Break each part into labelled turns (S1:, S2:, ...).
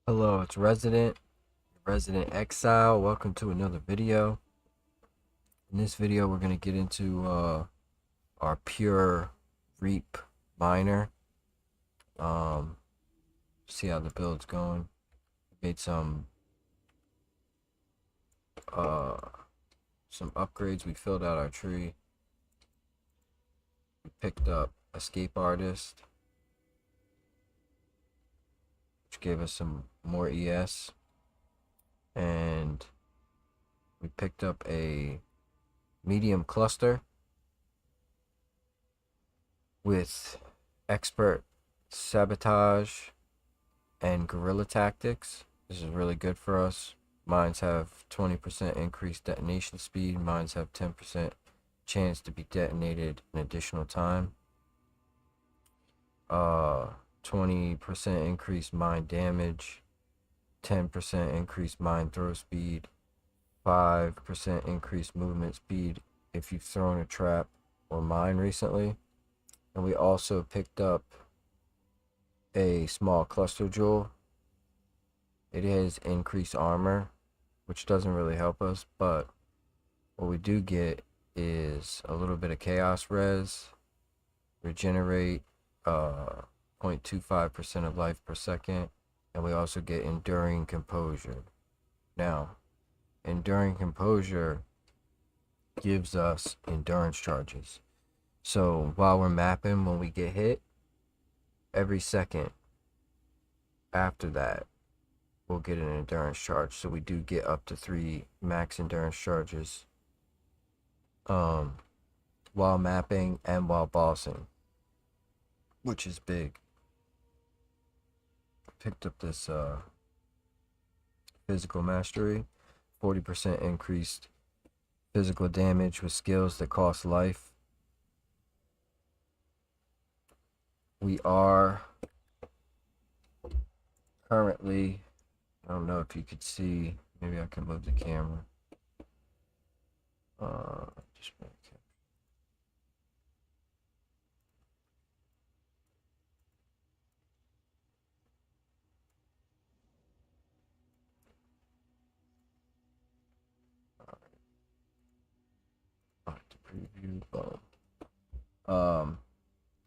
S1: Hello, it's Resident Exile. Welcome to another video. In this video, we're going to get into our pure reap miner. Um, See how the build's going. Made uh some upgrades. We filled out our tree. We picked up Escape Artist, which gave us some more ES, and we picked up a medium cluster with expert sabotage and guerrilla tactics. This is really good for us. Mines have 20% increased detonation speed. Mines have 10% chance to be detonated an additional time. 20% increased mine damage. 10% increased mine throw speed. 5% increased movement speed if you've thrown a trap or mine recently. And we also picked up a small cluster jewel. It has increased armor, which doesn't really help us, but what we do get is a little bit of chaos res, regenerate 0.25% of life per second, and we also get enduring composure. Now, enduring composure gives us endurance charges. So while we're mapping, when we get hit, every second after that, we'll get an endurance charge. So we do get up to 3 max endurance charges while mapping and while bossing, which is big. Picked up this physical mastery, 40% increased physical damage with skills that cost life. We are currently, I don't know if you could see, maybe I can move the camera. Just to preview. Boom.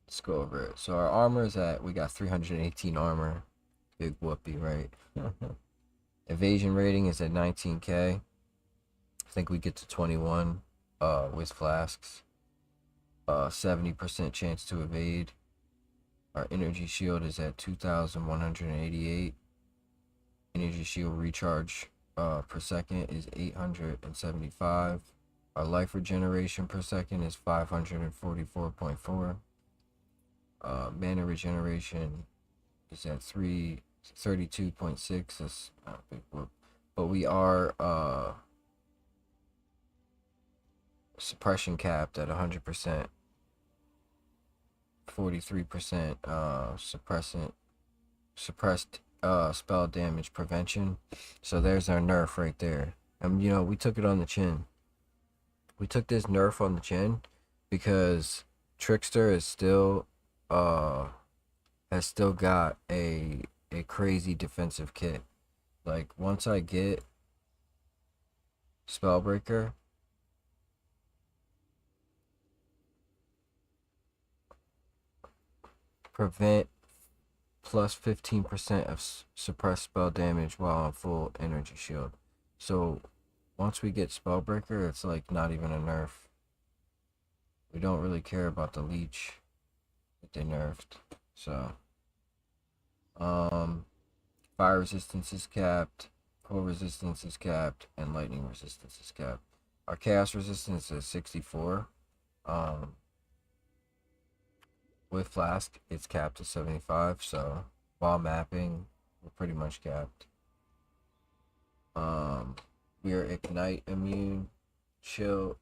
S1: Let's go over it. So our armor is at, we got 318 armor. Big whoopee, right? Evasion rating is at 19k. I think we get to 21 with flasks. 70% chance to evade. Our energy shield is at 2,188. Energy shield recharge per second is 875. Our life regeneration per second is 544.4. Mana regeneration is at 332.6. That's not a big whoop. But we are suppression capped at 100%. 43% suppressed spell damage prevention. So there's our nerf right there. And you know, we took it on the chin. We took this nerf on the chin because Trickster is still has still got a crazy defensive kit. Like once I get Spellbreaker, prevent plus 15% of suppressed spell damage while on full energy shield. So once we get Spellbreaker, it's like not even a nerf. We don't really care about the leech that they nerfed. So fire resistance is capped, cold resistance is capped, and lightning resistance is capped. Our chaos resistance is 64. With flask, it's capped to 75. So while mapping, we're pretty much capped. We are ignite immune, chill,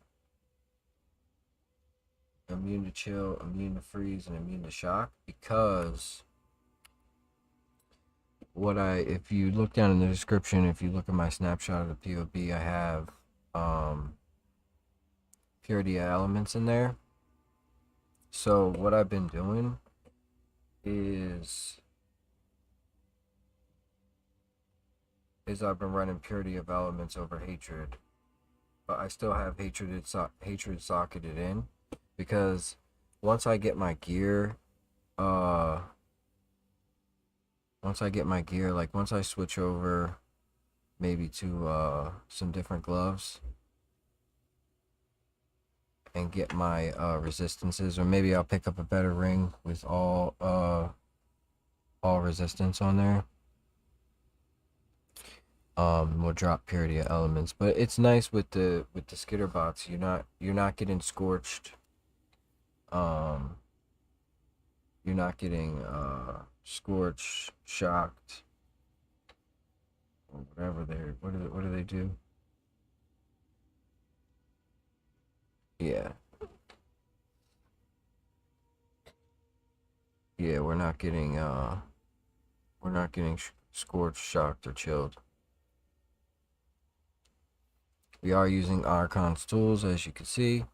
S1: immune to chill, immune to freeze, and immune to shock, because if you look down in the description, if you look at my snapshot of the POB, I have purity elements in there. So what I've been doing is is I've been running Purity of Elements over Hatred, but I still have Hatred socketed in, because once I get my gear, uh, like once I switch over maybe to some different gloves and get my resistances, or maybe I'll pick up a better ring with all resistance on there. We'll drop Purity of Elements, but it's nice with the skitter bots. You're not getting scorched. You're not getting scorched, shocked, or whatever what do they do? Yeah. Yeah, we're not getting scorched, shocked, or chilled. We are using Archon's tools, as you can see.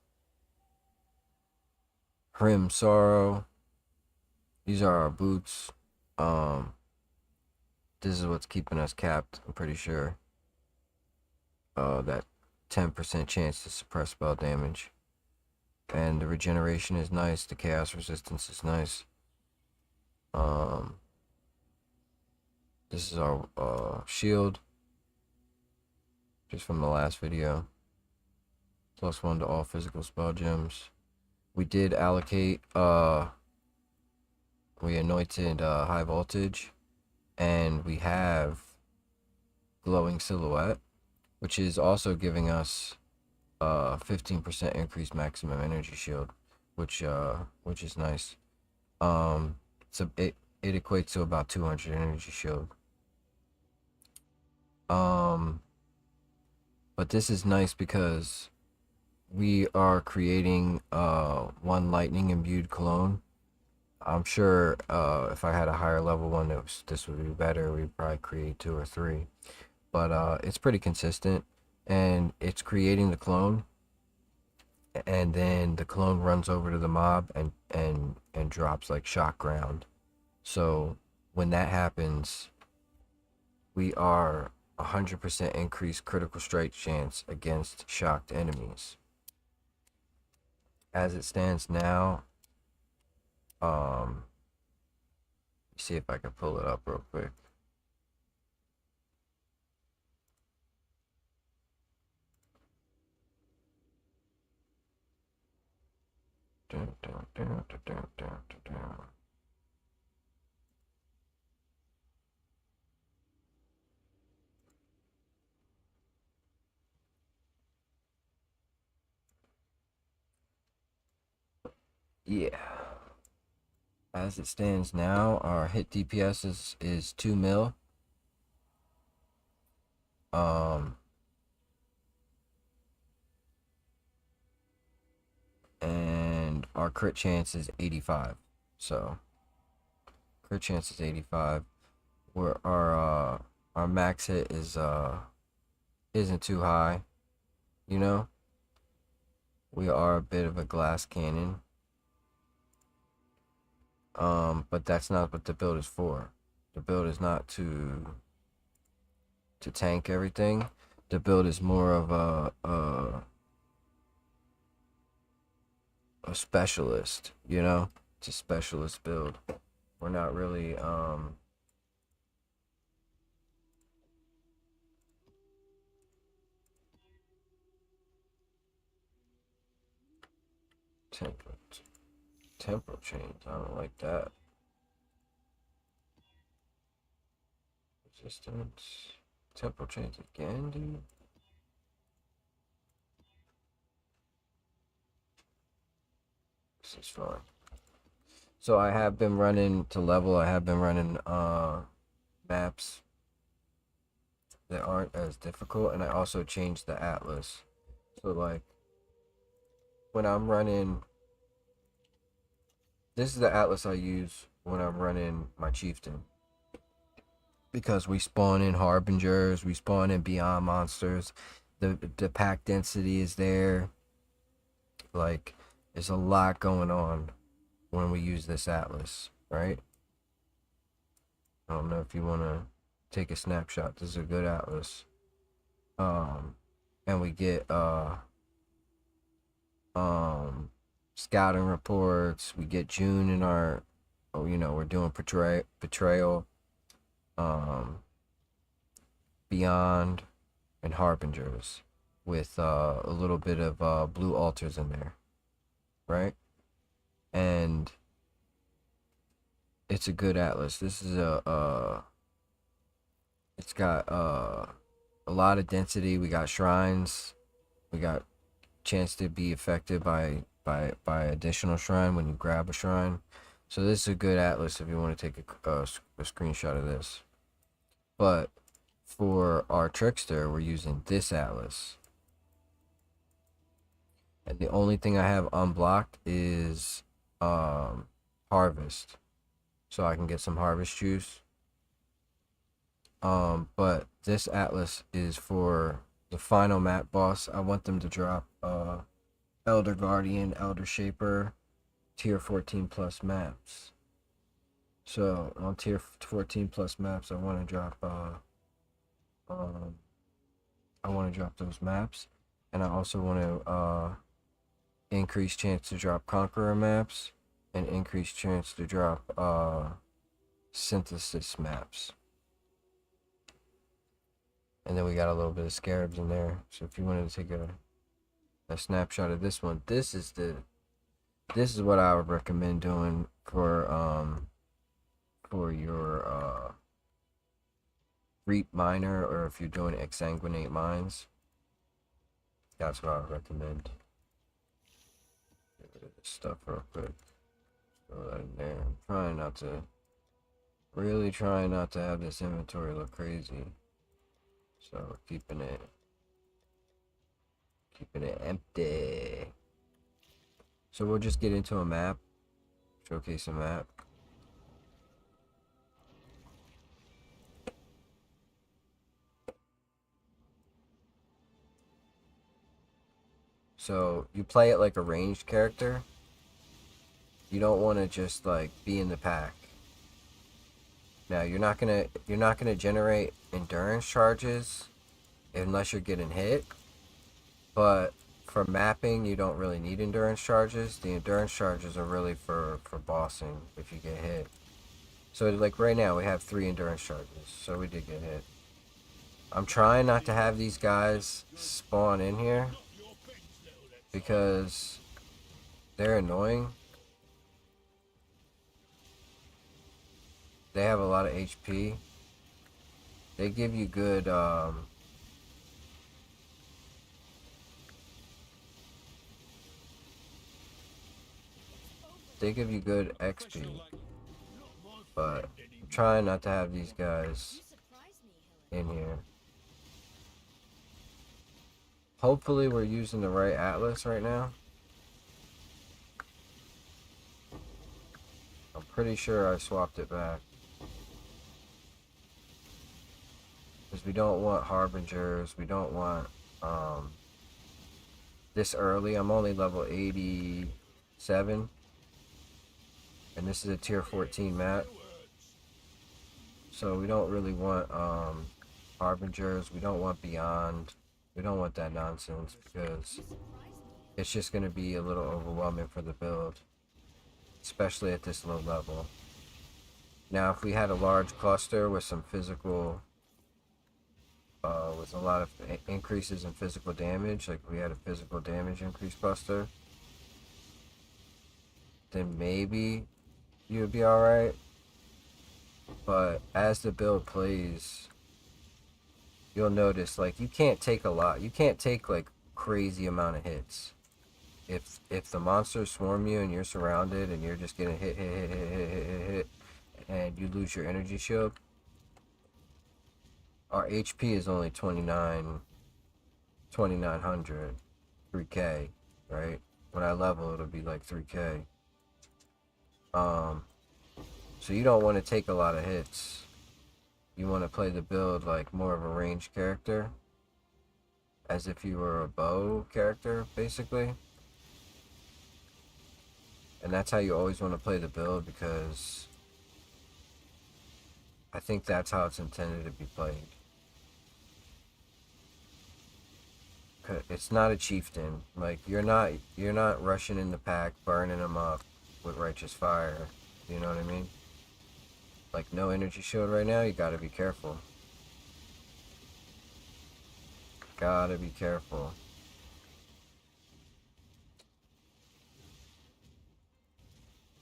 S1: Hrim Sorrow. These are our boots. This is what's keeping us capped, I'm pretty sure. That 10% chance to suppress spell damage. And the regeneration is nice. The chaos resistance is nice. This is our shield, just from the last video. +1 to all physical spell gems. We did allocate, we anointed high voltage, and we have glowing silhouette, which is also giving us 15% increased maximum energy shield, which is nice. So it equates to about 200 energy shield. But this is nice because we are creating one lightning imbued clone. I'm sure if I had a higher level one, this would be better. We'd probably create 2 or 3, but it's pretty consistent, and it's creating the clone, and then the clone runs over to the mob and drops like shock ground. So when that happens, we are 100% increased critical strike chance against shocked enemies. As it stands now, see if I can pull it up real quick. Yeah. As it stands now, our hit DPS is 2 mil. And our crit chance is 85. So crit chance is 85. Where our max hit is isn't too high. You know, we are a bit of a glass cannon. But that's not what the build is for. The build is not to tank everything. The build is more of a specialist, you know? It's a specialist build. We're not really temporal change. I don't like that. Resistance. Temporal change again, dude. This is fine. So I have been running to level. I have been running maps that aren't as difficult, and I also changed the atlas. So like when I'm running, this is the atlas I use when I'm running my chieftain, because we spawn in harbingers, we spawn in beyond monsters, the pack density is there. Like there's a lot going on when we use this atlas, right? I don't know if you want to take a snapshot. This is a good atlas. And we get scouting reports. We get June in our, we're doing betrayal, beyond, and harbingers, with a little bit of blue altars in there, right? And it's a good atlas. This is it's got a lot of density. We got shrines. We got chance to be affected by additional shrine when you grab a shrine. So this is a good atlas if you want to take a screenshot of this. But for our Trickster, we're using this atlas. And the only thing I have unblocked is harvest. So I can get some harvest juice. But this atlas is for the final map boss. I want them to drop Elder Guardian, Elder Shaper, tier 14 plus maps. So on tier 14 plus maps, I want to drop those maps, and I also want to increase chance to drop Conqueror maps and increase chance to drop synthesis maps. And then we got a little bit of scarabs in there. So if you wanted to take a snapshot of this one, this is what I would recommend doing for your reap miner, or if you're doing exsanguinate mines. That's what I would recommend. Get rid of this stuff real quick. Throw that in there. I'm really trying not to have this inventory look crazy. So keeping it empty. So we'll just get into a map, showcase a map. So you play it like a ranged character. You don't want to just like be in the pack. Now you're not gonna generate endurance charges unless you're getting hit. But for mapping, you don't really need endurance charges. The endurance charges are really for bossing if you get hit. So like right now we have 3 endurance charges, so we did get hit. I'm trying not to have these guys spawn in here because they're annoying. They have a lot of HP. They give you good XP, but I'm trying not to have these guys in here. Hopefully we're using the right atlas right now. I'm pretty sure I swapped it back, because we don't want harbingers. We don't want this early. I'm only level 87, and this is a tier 14 map, so we don't really want harbingers. We don't want beyond. We don't want that nonsense, because it's just going to be a little overwhelming for the build, especially at this low level. Now if we had a large cluster with some physical with a lot of increases in physical damage, like we had a physical damage increase cluster, then maybe you would be alright. But as the build plays, you'll notice like you can't take a lot. You can't take like crazy amount of hits. If the monsters swarm you and you're surrounded and you're just getting hit, and you lose your energy shield, our HP is only 2900, 3k, right? When I level, it'll be like 3k. So you don't want to take a lot of hits. You want to play the build like more of a ranged character, as if you were a bow character, basically. And that's how you always want to play the build, because I think that's how it's intended to be played. It's not a chieftain. Like you're not rushing in the pack, burning them up with righteous fire. You know what I mean? Like no energy shield right now. You gotta be careful. Gotta be careful.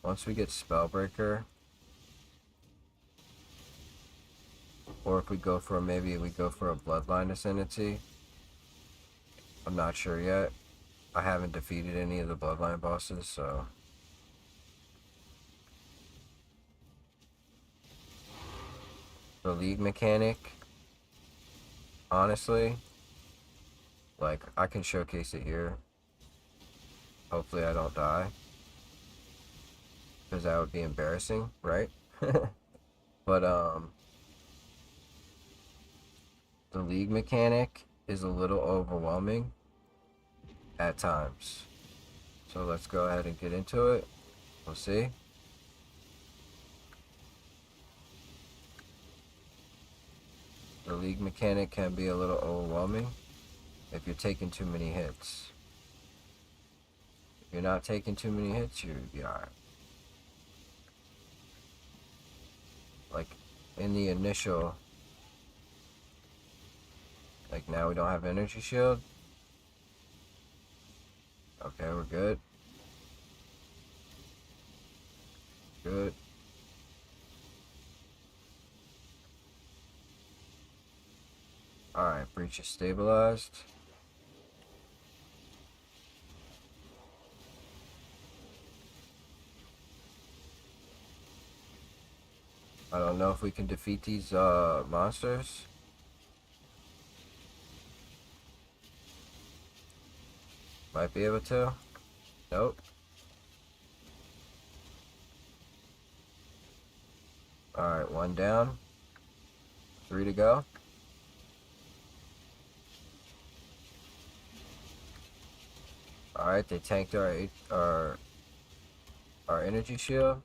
S1: Once we get Spellbreaker, or if we go for maybe we go for a Bloodline Ascendancy. I'm not sure yet. I haven't defeated any of the Bloodline bosses, so. The League mechanic, honestly, like, I can showcase it here. Hopefully I don't die. Because that would be embarrassing, right? But, the League mechanic is a little overwhelming at times. So let's go ahead and get into it. We'll see. The League mechanic can be a little overwhelming if you're taking too many hits. If you're not taking too many hits, you'll be alright. Like, in the initial... Like, now we don't have energy shield. Okay, we're good. Good. Alright, breach is stabilized. I don't know if we can defeat these monsters. Might be able to. Nope. Alright, 1 down. 3 to go. Alright, they tanked our energy shield.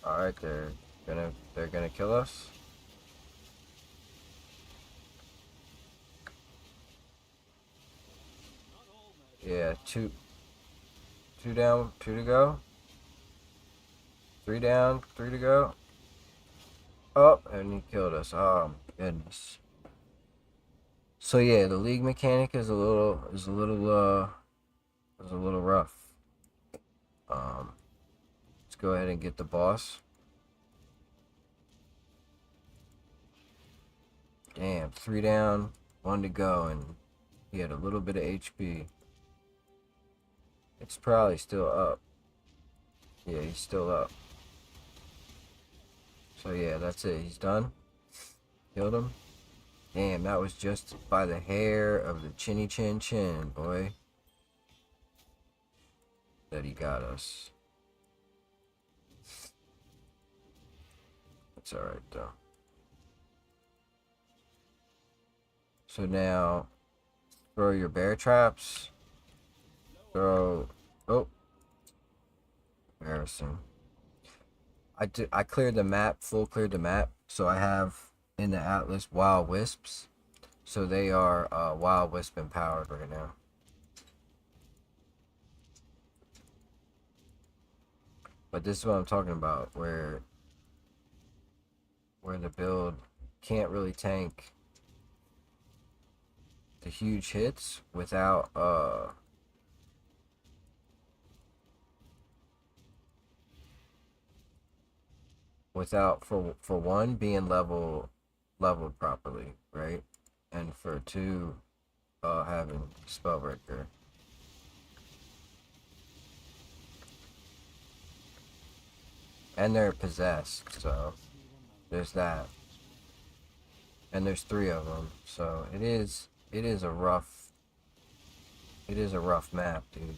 S1: Alright, they're gonna kill us. Yeah, two down, 2 to go. 3 down, 3 to go. Oh, and he killed us. Oh my goodness. So yeah, the League mechanic is a little rough. Let's go ahead and get the boss. Damn, 3 down, 1 to go, and he had a little bit of HP. It's probably still up. Yeah, he's still up. So yeah, that's it. He's done. Killed him. Damn, that was just by the hair of the chinny chin chin, boy. That he got us. It's alright though. So now, throw your bear traps. Throw. Oh. Embarrassing. I cleared the map, full cleared the map. So I have in the Atlas Wild Wisps. So they are Wild Wisp empowered right now. But this is what I'm talking about, where the build can't really tank the huge hits without for one being leveled properly, right? And for 2 having Spellbreaker. And they're possessed, so there's that. And there's 3 of them, so it is a rough map, dude.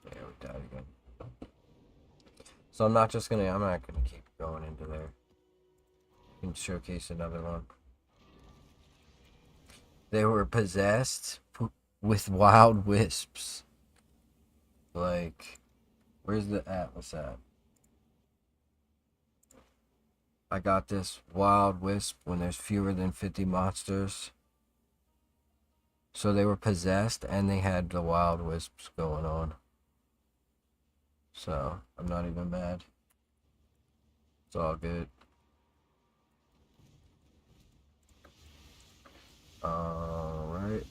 S1: Yeah, we died again. So I'm not gonna keep going into there. I can showcase another one. They were possessed with wild wisps. Like, where's the atlas at? I got this wild wisp when there's fewer than 50 monsters. So they were possessed and they had the wild wisps going on. So I'm not even mad. It's all good. Alright.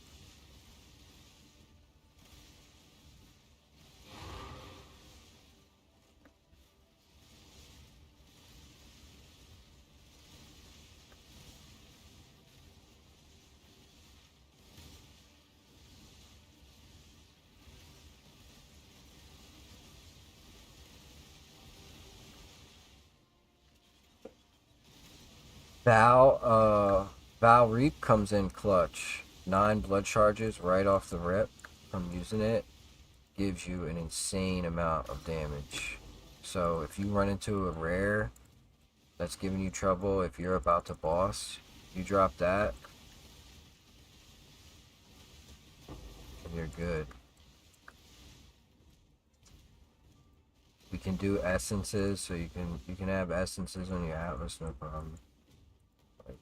S1: Val Reap comes in clutch. 9 blood charges right off the rip from using it gives you an insane amount of damage. So if you run into a rare that's giving you trouble, if you're about to boss, you drop that and you're good. We can do essences, so you can have essences on your atlas, no problem. Like,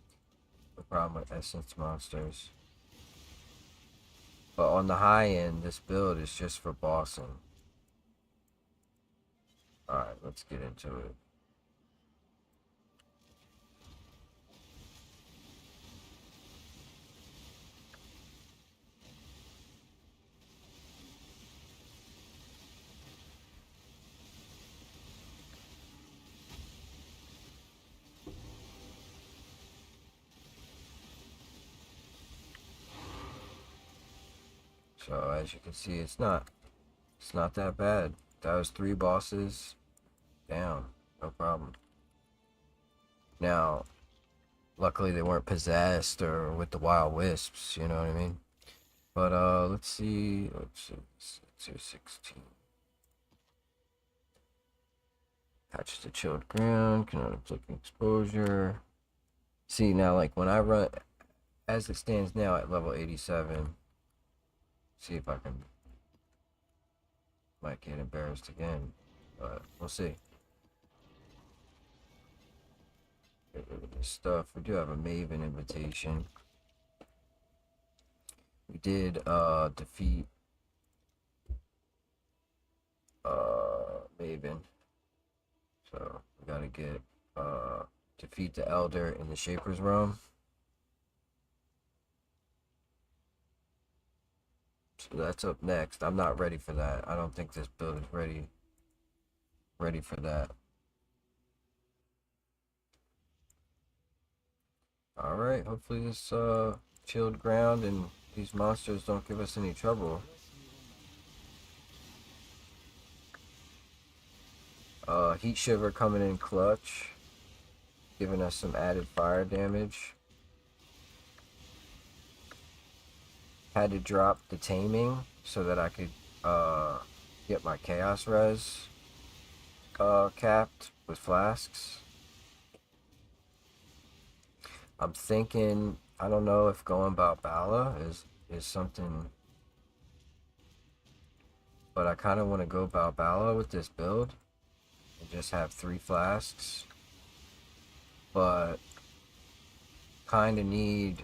S1: no problem with essence monsters. But on the high end, this build is just for bossing. Alright, let's get into it. So as you can see, it's not that bad. That was 3 bosses down, no problem. Now, luckily they weren't possessed or with the wild wisps, you know what I mean? But let's see 16. Patches to chilled ground, cannot inflict exposure. See, now like when I run, as it stands now at level 87, see if I can, might get embarrassed again, but we'll see. Get rid of this stuff. We do have a Maven invitation. We did defeat Maven. So we gotta get defeat the Elder in the Shaper's Realm. So that's up next. I'm not ready for that. I don't think this build is ready for that. Alright, hopefully this chilled ground and these monsters don't give us any trouble. Heat Shiver coming in clutch, giving us some added fire damage. Had to drop the taming so that I could get my chaos res capped with flasks. I'm thinking, I don't know if going Balbala is something, but I kind of want to go Balbala with this build and just have 3 flasks, but kind of need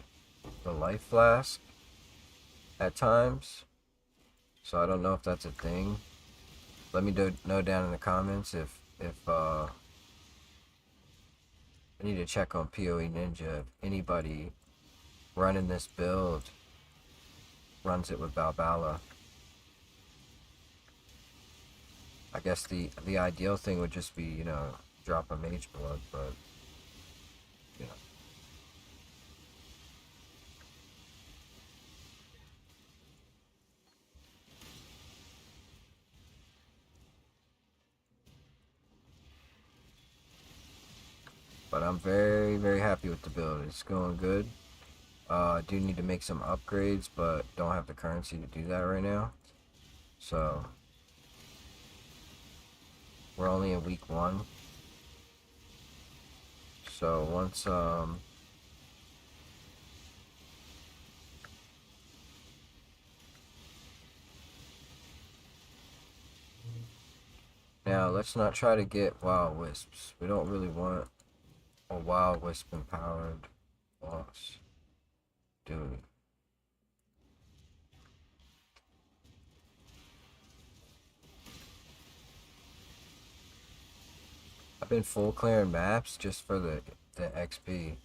S1: the life flask at times, so I don't know if that's a thing. Let me know down in the comments if I need to check on PoE Ninja. If anybody running this build runs it with Balbala. I guess the ideal thing would just be, you know, drop a mage blood, but you know. But I'm very, very happy with the build. It's going good. I do need to make some upgrades, but don't have the currency to do that right now. So we're only in week 1. So once Now, let's not try to get Wild Wisps. We don't really want a Wild Wisp empowered boss. Dude. I've been full clearing maps just for the XP.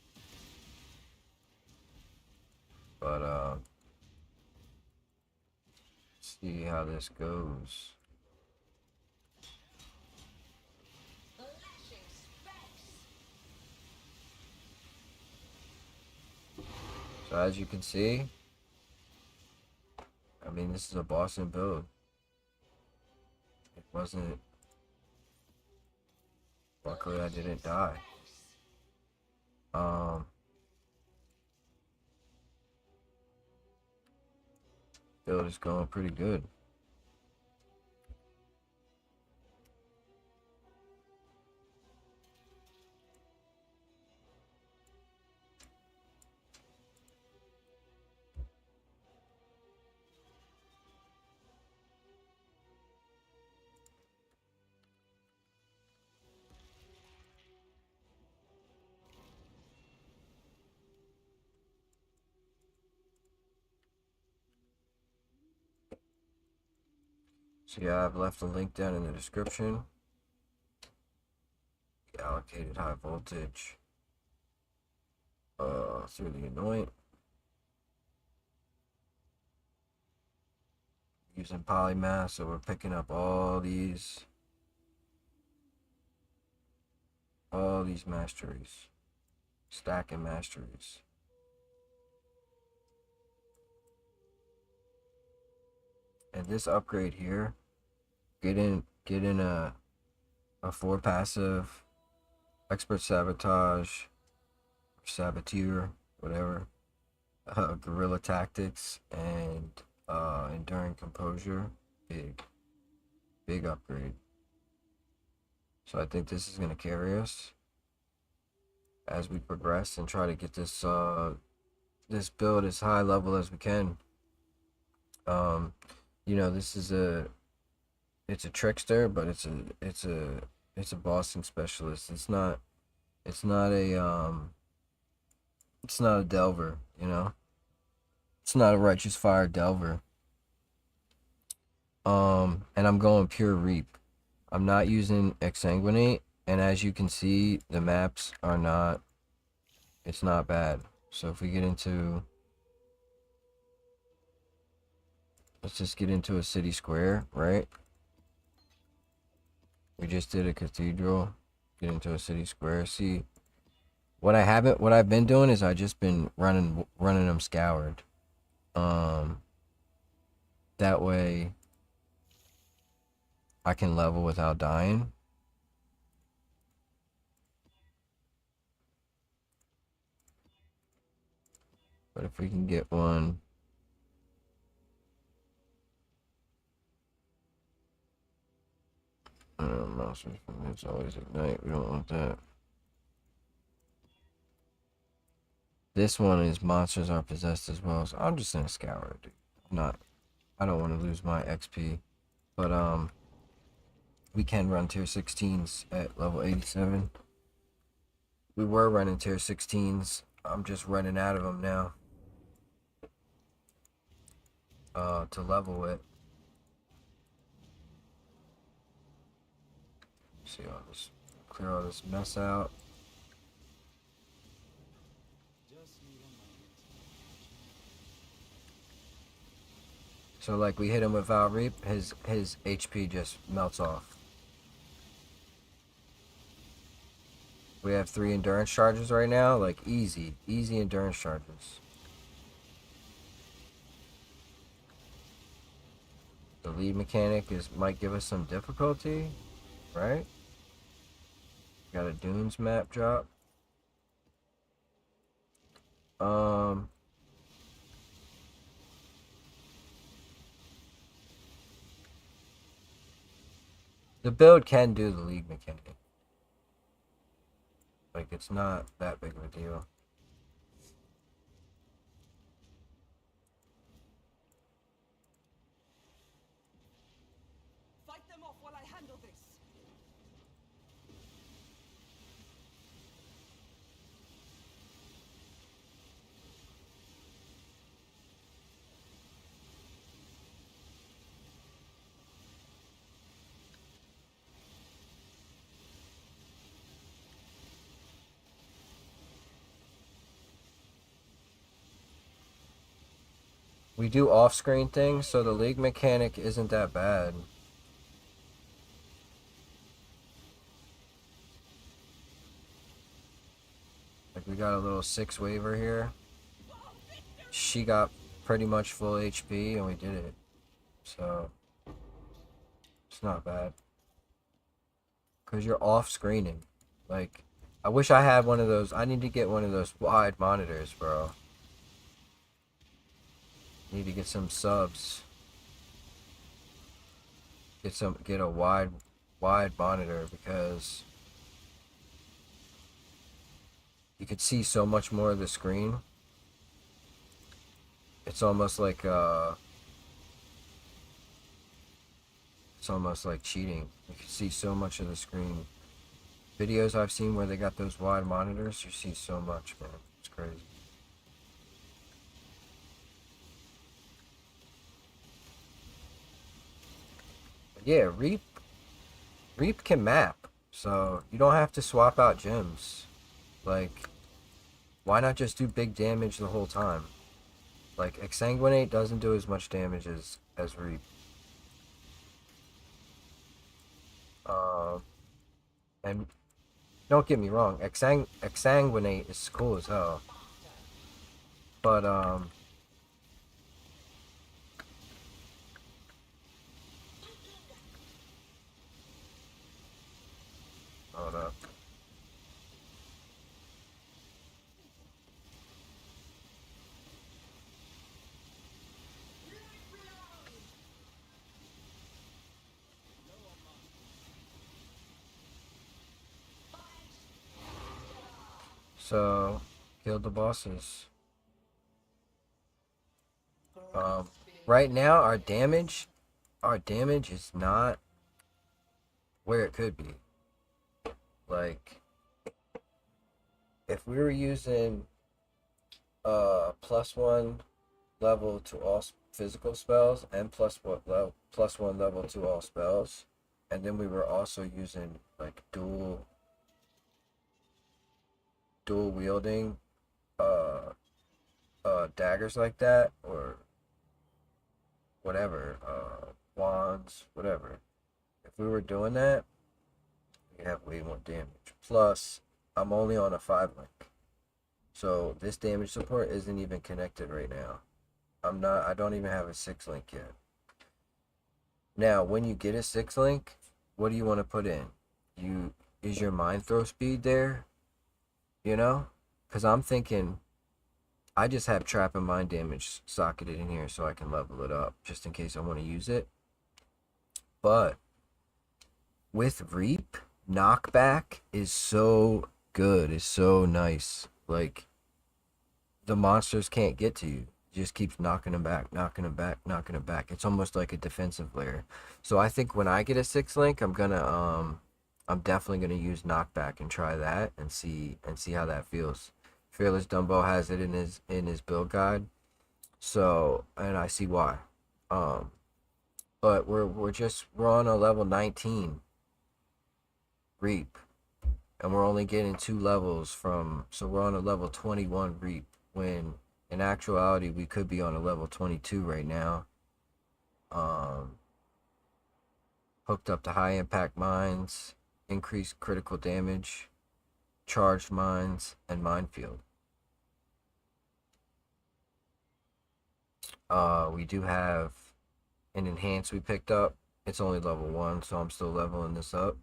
S1: But, see how this goes. So as you can see, I mean, this is a Boston build. It wasn't... Luckily, I didn't die. Build is going pretty good. So yeah, I've left a link down in the description. The allocated high voltage through the anoint. Using polymath, so we're picking up all these masteries. Stacking masteries. And this upgrade here, get in a 4 passive, expert sabotage, saboteur, whatever, guerrilla tactics, and enduring composure. Big upgrade. So I think this is gonna carry us as we progress and try to get this this build as high level as we can. You know, this is it's a trickster, but it's a bossing specialist. It's not a delver, you know. It's not a righteous fire delver. And I'm going pure reap. I'm not using exsanguinate, and as you can see, the maps are not, it's not bad. So if we get into, let's just get into a city square, right? We just did a cathedral. Get into a city square. See, what I've been doing is I just been running them scoured. That way I can level without dying. But if we can get one, monsters, it's always ignite. We don't want that. This one is monsters are possessed as well, so I'm just gonna scour it, dude. I don't want to lose my XP, but we can run tier 16s at level 87. We were running tier 16s. I'm just running out of them now. To level it. See, I'll just clear all this mess out. So like we hit him with Val Reap, his HP just melts off. We have 3 endurance charges right now, like easy endurance charges. The lead mechanic might give us some difficulty, right? Got a Dunes map drop. The build can do the league mechanic. Like, it's not that big of a deal.
S2: Fight them off while I handle this.
S1: we do off-screen things, so the league mechanic isn't that bad. Like, we got a little 6 waiver here. She got pretty much full HP, and we did it. So, it's not bad. Because you're off-screening. Like, I wish I had one of those. I need to get one of those wide monitors, bro. Need to get some subs. Get a wide monitor, because you could see so much more of the screen. It's almost like cheating. You can see so much of the screen. Videos I've seen where they got those wide monitors, you see so much, man. It's crazy. But yeah, Reap can map, so you don't have to swap out gems. Like, why not just do big damage the whole time? Like, Exsanguinate doesn't do as much damage as Reap. And don't get me wrong, Exsanguinate is cool as hell. But, hold up. So, killed the bosses. Right now, our damage is not where it could be. Like, if we were using +1 level to all physical spells and +1 level to all spells, and then we were also using like dual wielding daggers like that, or whatever, wands, whatever. If we were doing that, we have way more damage. Plus, I'm only on a 5 link, so this damage support isn't even connected right now. I don't even have a 6 link yet. Now, when you get a 6 link, what do you want to put in? Is your mind throw speed there? You know? Because I'm thinking, I just have trap and mind damage socketed in here so I can level it up, just in case I want to use it. But with Reap, knockback is so good. It's so nice. Like, the monsters can't get to you. It just keeps knocking them back, knocking them back, knocking them back. It's almost like a defensive layer. So I think when I get a 6 link, I'm definitely gonna use knockback and try that and see how that feels. Fearless Dumbo has it in his build guide, so, and I see why. But we're on a level 19 Reap, and we're only getting 2 levels so we're on a level 21 Reap, when in actuality we could be on a level 22 right now. Hooked up to high impact mines, increased critical damage, charged mines, and minefield. We do have an enhance we picked up. It's only level 1, so I'm still leveling this up.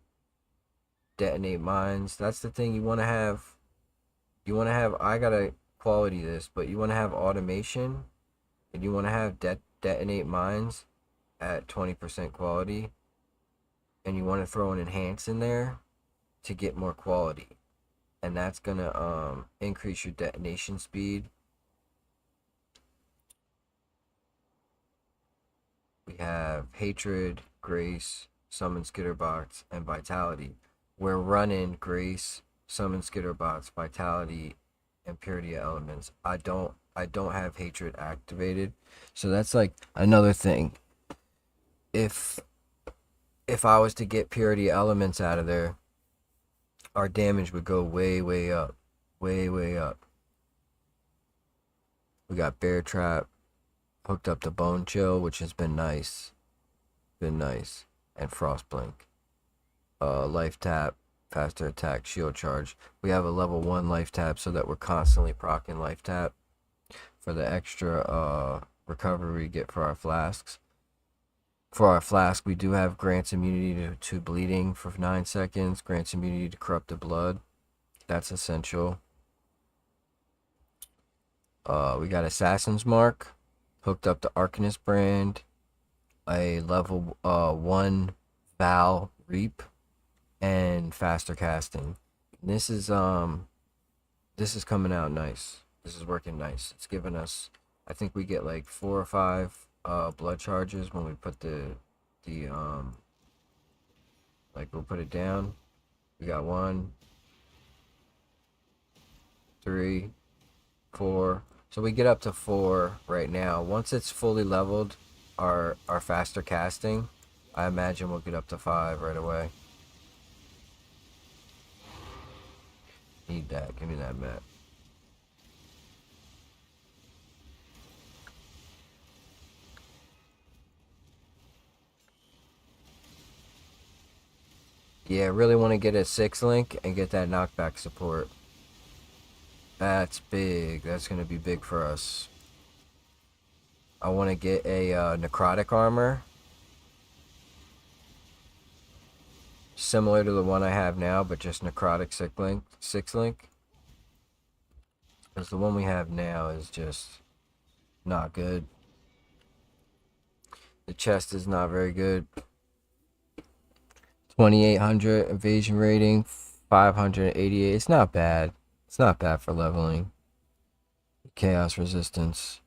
S1: Detonate mines. That's the thing you want to have. I gotta quality this, but you want to have automation, and you want to have detonate mines at 20% quality, and you want to throw an enhance in there to get more quality, and that's gonna increase your detonation speed. We have hatred, grace, summon skitterbots, and vitality. We're running grace, summon skitterbots, vitality, and purity of elements. I don't have hatred activated, so that's like another thing. If I was to get purity elements out of there, our damage would go way up, way up. We got bear trap, Hooked up the Bone Chill, which has been nice. Been nice. And Frost Blink. Life Tap, faster attack, shield charge. We have a level 1 life tap so that we're constantly proccing life tap for the extra recovery we get for our flasks. For our flask, we do have grants immunity to bleeding for 9 seconds, grants immunity to corrupted blood. That's essential. We got Assassin's Mark, hooked up the Arcanist brand, a level 1 Val Reap, and faster casting. This is coming out nice. This is working nice. It's giving us, I think we get like 4 or 5 blood charges when we put the like we'll put it down. We got 1, 3, 4. So we get up to 4 right now. Once it's fully leveled, our faster casting, I imagine we'll get up to 5 right away. Need that. Give me that map. Yeah, I really want to get a 6 link and get that knockback support. That's big. That's going to be big for us. I want to get a necrotic armor. Similar to the one I have now, but just necrotic 6 link. Because the one we have now is just not good. The chest is not very good. 2800 evasion rating, 588. It's not bad. It's not bad for leveling. Chaos resistance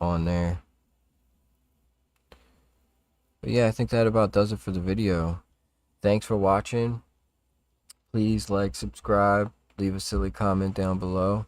S1: on there. But yeah, I think that about does it for the video. Thanks for watching. Please like, subscribe, leave a silly comment down below.